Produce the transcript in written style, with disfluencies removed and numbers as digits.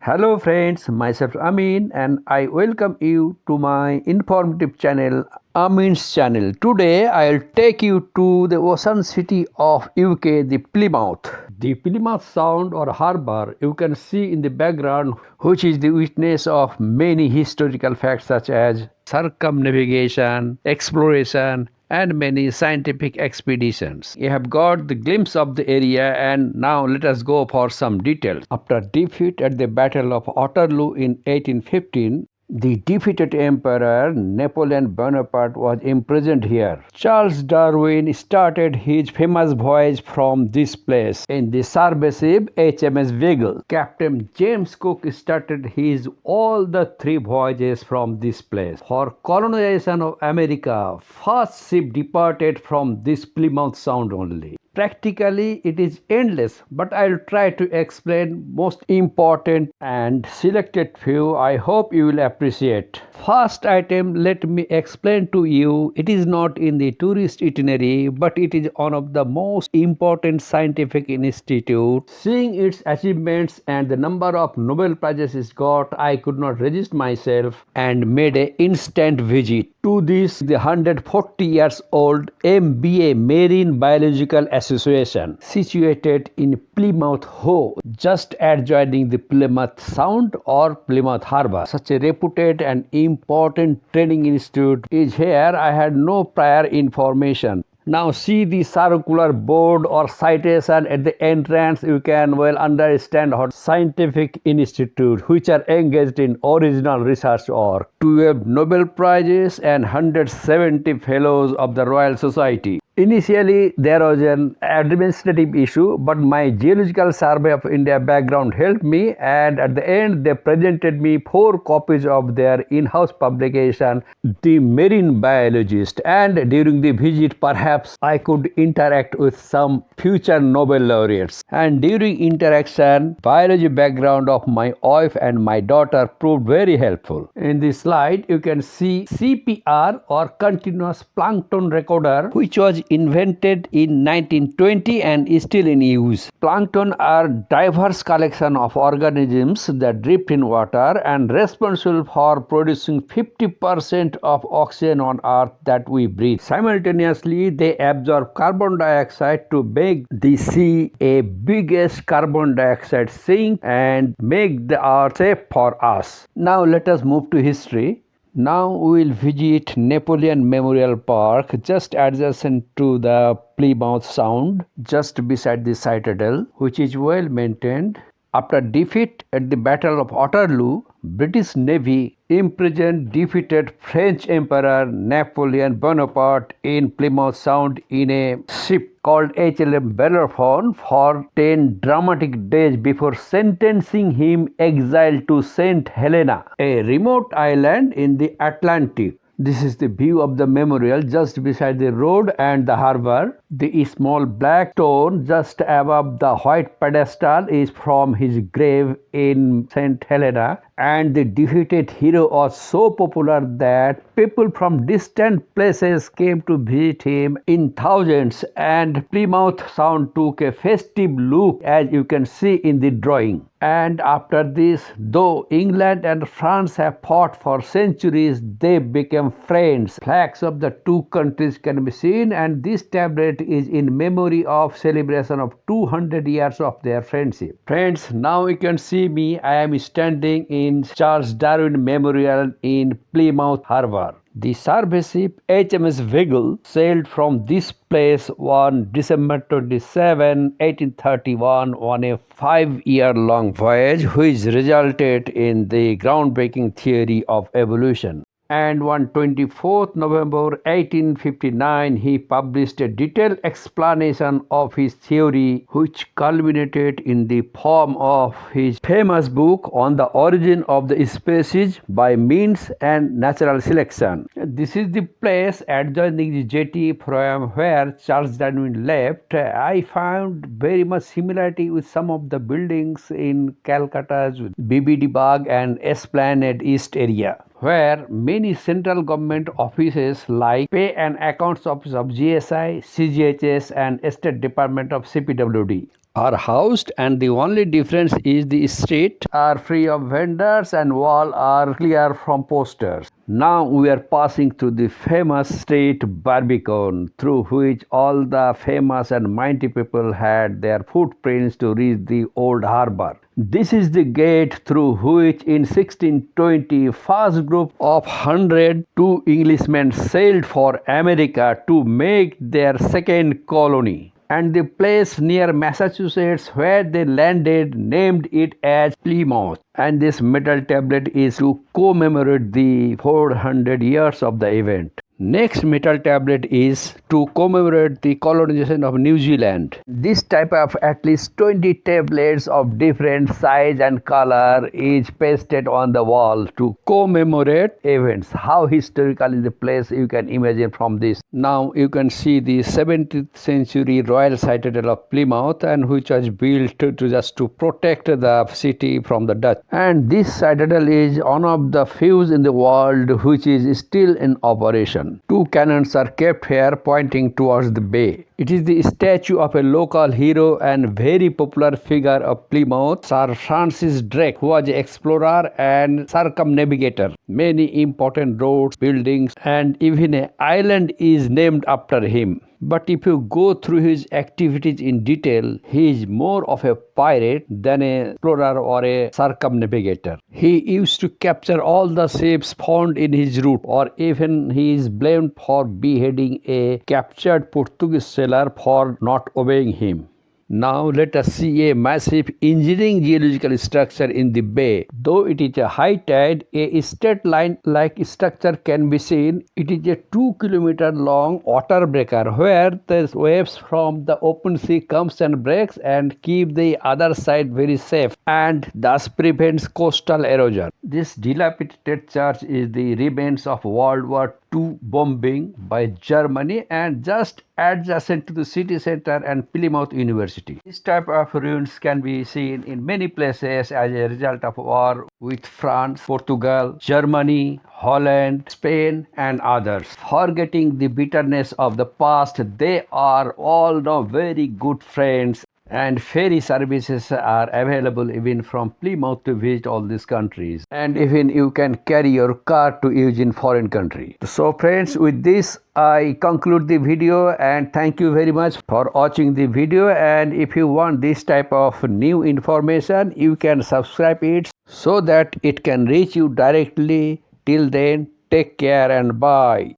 Hello friends, myself Amin and I welcome you to my informative channel Amin's channel. Today I'll take you to the ocean city of UK, the Plymouth. The Plymouth Sound or harbour you can see in the background, which is the witness of many historical facts such as circumnavigation, exploration, and many scientific expeditions. You have got the glimpse of the area, and now let us go for some details. After defeat at the Battle of Waterloo in 1815, the defeated Emperor Napoleon Bonaparte was imprisoned here. Charles Darwin started his famous voyage from this place in the submersible HMS Beagle. Captain James Cook started his all the three voyages from this place. For colonization of America, first ship departed from this Plymouth Sound only. Practically, it is endless, but I'll try to explain most important and selected few I hope you will appreciate. First item, let me explain to you, it is not in the tourist itinerary, but it is one of the most important scientific institute. Seeing its achievements and the number of Nobel Prizes it got, I could not resist myself and made an instant visit to this the 140 years old MBA Marine Biological Association situated in Plymouth Hoe, just adjoining the Plymouth Sound or Plymouth Harbour. Such a reputed and important training institute is here. I had no prior information. Now see the circular board or citation at the entrance. You can well understand how scientific institute which are engaged in original research or 12 Nobel Prizes and 170 fellows of the Royal Society. Initially, there was an administrative issue, but my Geological Survey of India background helped me, and at the end, they presented me 4 copies of their in-house publication, The Marine Biologist. And during the visit, perhaps I could interact with some future Nobel laureates. And during interaction, biology background of my wife and my daughter proved very helpful. In this slide, you can see CPR or Continuous Plankton Recorder, which was invented in 1920 and is still in use. Plankton are diverse collection of organisms that drift in water and responsible for producing 50% of oxygen on earth that we breathe. Simultaneously, they absorb carbon dioxide to make the sea a biggest carbon dioxide sink and make the earth safe for us. Now let us move to history. Now we will visit Napoleon Memorial Park, just adjacent to the Plymouth Sound, just beside the Citadal, which is well maintained. After defeat at the Battle of Waterloo, British Navy imprisoned defeated French Emperor Napoleon Bonaparte in Plymouth Sound in a ship called HLM Bellarophon for 10 dramatic days before sentencing him exile to St. Helena, a remote island in the Atlantic. This is the view of the memorial just beside the road and the harbour. The small black stone just above the white pedestal is from his grave in St. Helena, and the defeated hero was so popular that people from distant places came to visit him in thousands, and Plymouth Sound took a festive look as you can see in the drawing. And after this, though England and France have fought for centuries, they became friends. Flags of the two countries can be seen, and this tablet is in memory of celebration of 200 years of their friendship. Friends, now you can see me. I am standing in Charles Darwin Memorial in Plymouth Harbour. The survey ship HMS Beagle sailed from this place on December 27, 1831 on a 5-year-long voyage which resulted in the groundbreaking theory of evolution. And on 24th November 1859, he published a detailed explanation of his theory, which culminated in the form of his famous book on the origin of the species by means and natural selection. This is the place adjoining the jetty from where Charles Darwin left. I found very much similarity with some of the buildings in Calcutta's BBD Bagh and Esplanade East area, where many central government offices like Pay and Accounts Office of GSI, CGHS and State Department of CPWD are housed, and the only difference is the street are free of vendors and wall are clear from posters. Now we are passing through the famous street Barbican, through which all the famous and mighty people had their footprints to reach the old harbor. This is the gate through which in 1620 first group of 102 Englishmen sailed for America to make their second colony, and the place near Massachusetts where they landed named it as Plymouth. And this metal tablet is to commemorate the 400 years of the event. Next metal tablet is to commemorate the colonization of New Zealand. This type of at least 20 tablets of different size and color is pasted on the wall to commemorate events. How historical is the place you can imagine from this. Now you can see the 17th century royal citadel of Plymouth, and which was built to just to protect the city from the Dutch. And this citadel is one of the few in the world which is still in operation. Two cannons are kept here pointing towards the bay. It is the statue of a local hero and very popular figure of Plymouth, Sir Francis Drake, who was an explorer and circumnavigator. Many important roads, buildings, and even an island is named after him. But if you go through his activities in detail, he is more of a pirate than an explorer or a circumnavigator. He used to capture all the ships found in his route, or even he is blamed for beheading a captured Portuguese sailor for not obeying him. Now let us see a massive engineering geological structure in the bay. Though it is a high tide, a straight line like structure can be seen. It is a 2-kilometer long water breaker where the waves from the open sea comes and breaks and keep the other side very safe, and thus prevents coastal erosion. This dilapidated church is the remains of World War II bombing by Germany, and just adjacent to the city center and Plymouth University. This type of ruins can be seen in many places as a result of war with France, Portugal, Germany, Holland, Spain, and others. Forgetting the bitterness of the past, they are all now very good friends, and ferry services are available even from Plymouth to visit all these countries, and even you can carry your car to use in foreign country. So friends, with this I conclude the video, and thank you very much for watching the video. And if you want this type of new information, you can subscribe it so that it can reach you directly. Till then, take care and bye.